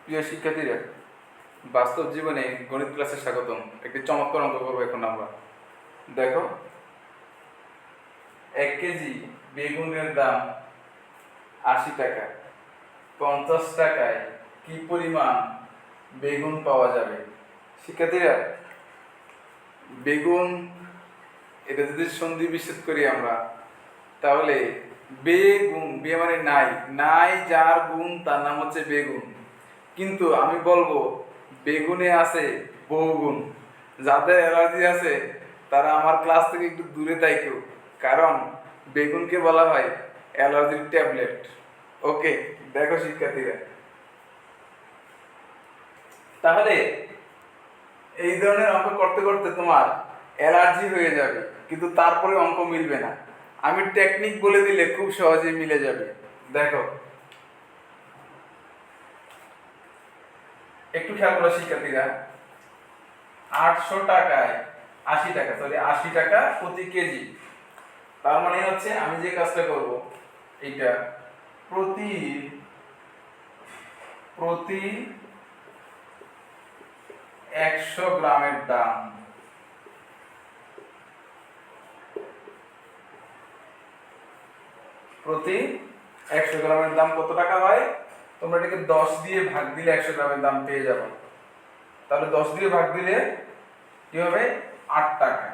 প্রিয় শিক্ষার্থীরা, বাস্তব জীবনে গণিত ক্লাসে স্বাগতম। একটি চমৎকার অঙ্ক করবো এখন আমরা। দেখো, 1 কেজি বেগুনের দাম 80 টাকা। 50 টাকায় কি পরিমাণ বেগুন পাওয়া যাবে? শিক্ষার্থীরা, বেগুন এটা যদি সন্ধি বিচ্ছেদ করি আমরা, তাহলে বেগুন, বে মানে নাই, নাই যার গুণ তার নাম হচ্ছে বেগুন। কিন্তু আমি বলবো বেগুনে আছে বহুগুণ। যাদের অ্যালার্জি আছে তারা আমার ক্লাস থেকে একটু দূরে থাকো, কারণ বেগুনকে বলা হয় অ্যালার্জির ট্যাবলেট। ওকে, দেখো শিক্ষার্থীরা, তাহলে এই ধরনের অঙ্ক করতে করতে তোমার অ্যালার্জি হয়ে যাবে, কিন্তু তারপরে অঙ্ক মিলবে না। আমি টেকনিক বলে দিলে খুব সহজেই মিলে যাবে। দেখো, একটু খেয়াল করো শিক্ষার্থীরা, 800 টাকায় 80 টাকা, সরি 80 টাকা প্রতি কেজি। তার মানে হচ্ছে আমি যে কাজটা করব, এইটা প্রতি প্রতি 100 গ্রামের দাম, প্রতি 100 গ্রামের দাম কত টাকা হয়? তোমরা এটাকে 10 দিয়ে ভাগ দিলে 100 গ্রামের দাম পেয়ে যাবে। তাহলে 10 দিয়ে ভাগ দিলে কি হবে? 8 টাকা।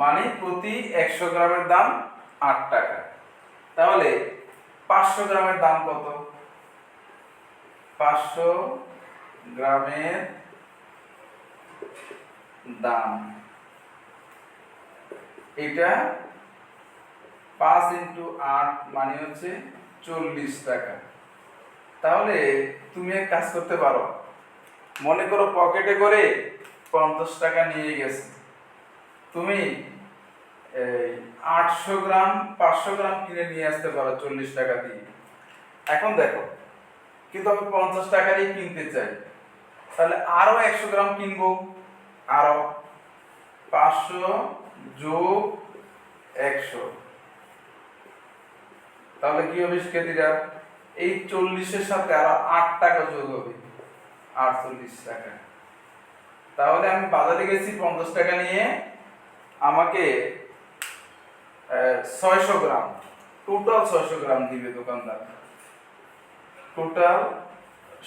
মানে প্রতি 100 গ্রামের দাম 8 টাকা। তাহলে 500 গ্রামের দাম কত? 500 গ্রামের দাম, এটা 5 × 8 মানে হচ্ছে 40 টাকা। তাহলে তুমি এক কাজ করতে পারো, মনে করো পকেটে করে 50 টাকা নিয়ে গেছে, তুমি 800 গ্রাম 500 গ্রাম কিনে নিয়ে আসতে পারো 40 টাকা দিয়ে। এখন দেখো, কিন্তু আমি 50 টাকারই কিনতে চাই, তাহলে আরো 100 গ্রাম কিনবো, আরো 500 যোগ 100, তাহলে কি হবে শিক্ষার্থীরা? এই 40-এর সাথে আরো 8 টাকা যোগ হবে, 48 টাকা। তাহলে আমি বাজারে গেছি 50 টাকা নিয়ে, আমাকে 600 গ্রাম, টোটাল 600 গ্রাম দিবে দোকানদার। টোটাল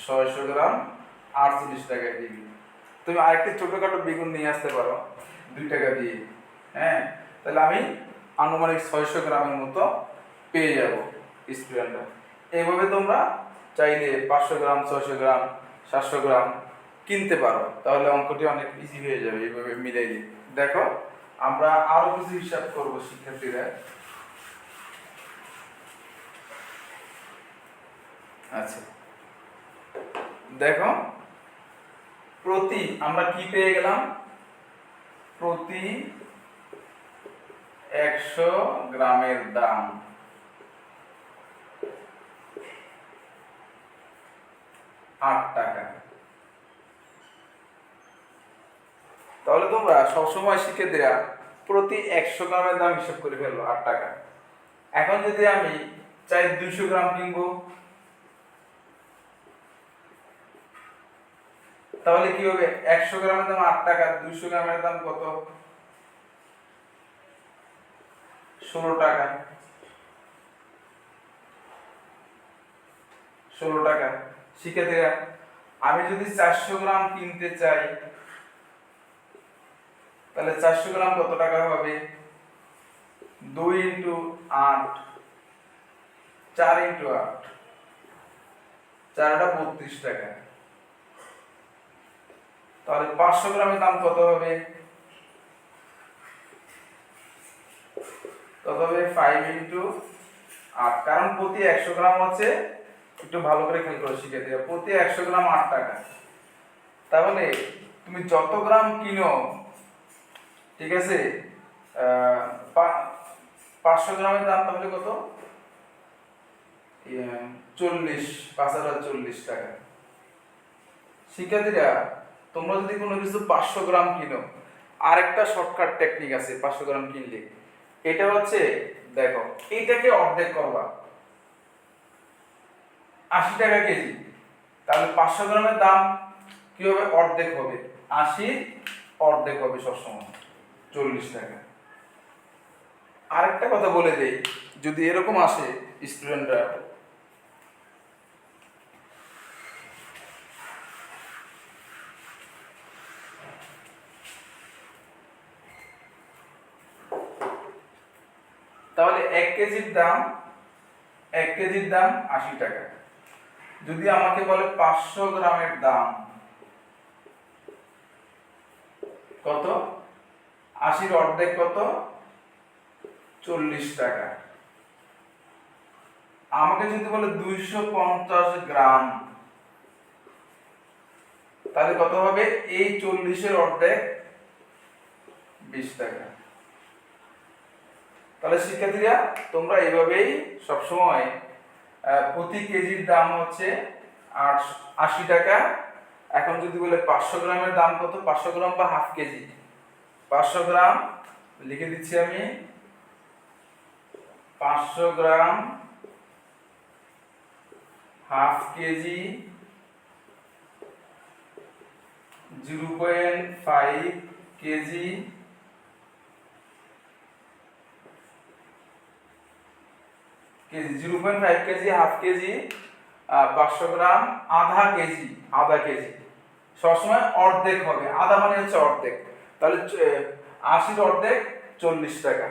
600 গ্রাম 48 টাকা দিবে। তুমি আরেকটি ছোটখাটো বেগুন নিয়ে আসতে পারো 2 টাকা দিয়ে, হ্যাঁ, তাহলে আমি আনুমানিক 600 গ্রামের মতো পেয়ে যাব স্টুডেন্টরা। এইভাবে তোমরা চাইলে 500 গ্রাম 600 গ্রাম 700 গ্রাম কিনতে পারো, তাহলে অঙ্কটি অনেক ইজি হয়ে যাবে এইভাবে মিলাইলে। দেখো, আমরা আরো কিছু হিসাব করব শিক্ষার্থীরা। আচ্ছা, দেখো, প্রতি আমরা কি পেয়ে গেলাম? প্রতি 100 গ্রামের দাম 8 টাকা। তাহলে তোমরা সবসময় শিক্ষার্থীরা প্রতি 100 গ্রামের দাম হিসাব করে ফেললো 8 টাকা। এখন যদি আমি চাই 200 গ্রাম কিনবো, তাহলে কি হবে? 100 গ্রামের দাম 8 টাকা, 200 গ্রামের দাম কত? 16 টাকা। 16 টাকা। শিক্ষার্থীরা, আমি যদি 400 গ্রাম কিনতে চাই, তাহলে 400 গ্রাম কত টাকা হবে? 2 × 8, 4 × 8, 4টা 32 টাকা। তাহলে 500 গ্রামের দাম কত হবে? কত হবে? 5 × 8, কারণ প্রতি 100 গ্রাম হচ্ছে, একটু ভালো করে খেয়াল করো শিক্ষার্থীরা, প্রতি 100 গ্রাম 8 টাকা। তাহলে তুমি যত গ্রাম কিনো, ঠিক আছে, 500 গ্রামের দাম তাহলে কত? 40 টাকা। শিক্ষার্থীরা, তোমরা যদি কোনো কিছু 500 গ্রাম কিনো, আরেকটা শর্টকাট টেকনিক আছে 500 গ্রাম কিনলে। এটা হচ্ছে, দেখো, এইটাকে অর্ধেক করবা, 80 টাকা কেজি, তাহলে 500 গ্রামের দাম কি হবে? অর্ধেক হবে, 80 অর্ধেক হবে সবসময় 40 টাকা। আরেকটা কথা বলে দেই, যদি এরকম আসে স্টুডেন্টরা, তাহলে 1 কেজির দাম 80 টাকা। যদি আমাকে বলে 500 গ্রামের দাম কত, 80-র অর্ধেক কত? 40 টাকা। আমাকে যদি বলে 250 গ্রাম, তাহলে কত হবে? এই 40-এর অর্ধেক 20 টাকা। তাহলে শিক্ষার্থীরা, তোমরা এইভাবেই সবসময় প্রতি কেজির দাম হচ্ছে 80 টাকা। এখন যদি বলে 500 গ্রামের দাম কত, 500 গ্রাম বা হাফ কেজি, 500 গ্রাম লিখে দিচ্ছি আমি, 500 gram half KG 0.5 KG, KG 0.5 KG, half KG, 500 gram, আধা কেজি, আধা কেজি সবসময় অর্ধেক হবে, আধা মানে হচ্ছে অর্ধেক। তাহলে 80-র অর্ধেক 40 টাকা।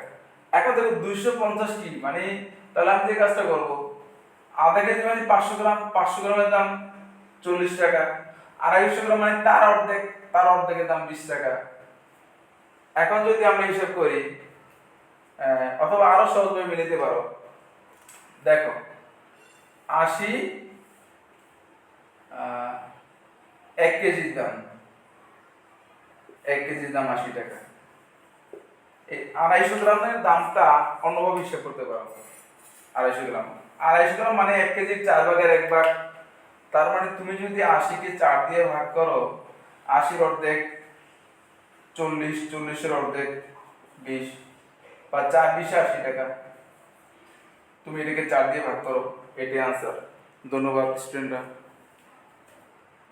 এখন দেখো 250 কি মানে, তাহলে আমি যে কাজটা করব, আধা কেজি মানে 500 গ্রাম, 500 গ্রামের দাম 40 টাকা, 250 গ্রাম মানে তার অর্ধেক, তার অর্ধেকের দাম 20 টাকা। এখন যদি আমরা হিসাব করি, অথবা আরো সহজভাবে মিলাতে পারো, দেখো 80 1 কেজির দাম, 1 কেজির দাম 80 টাকা। এই 250 গ্রামের দামটা অন্যভাবে হিসাব করতে পারো। 250 গ্রাম, 250 গ্রাম মানে 1 কেজির 4 ভাগের 1 ভাগ। তার মানে তুমি যদি 80-কে 4 দিয়ে ভাগ করো, 80-র অর্ধেক 40, 40-এর অর্ধেক 20, বা 4 20 80 টাকা। তুমি এটাকে 4 দিয়ে ভাগ করো, এটাই আনসার। ধন্যবাদ স্টুডেন্টরা।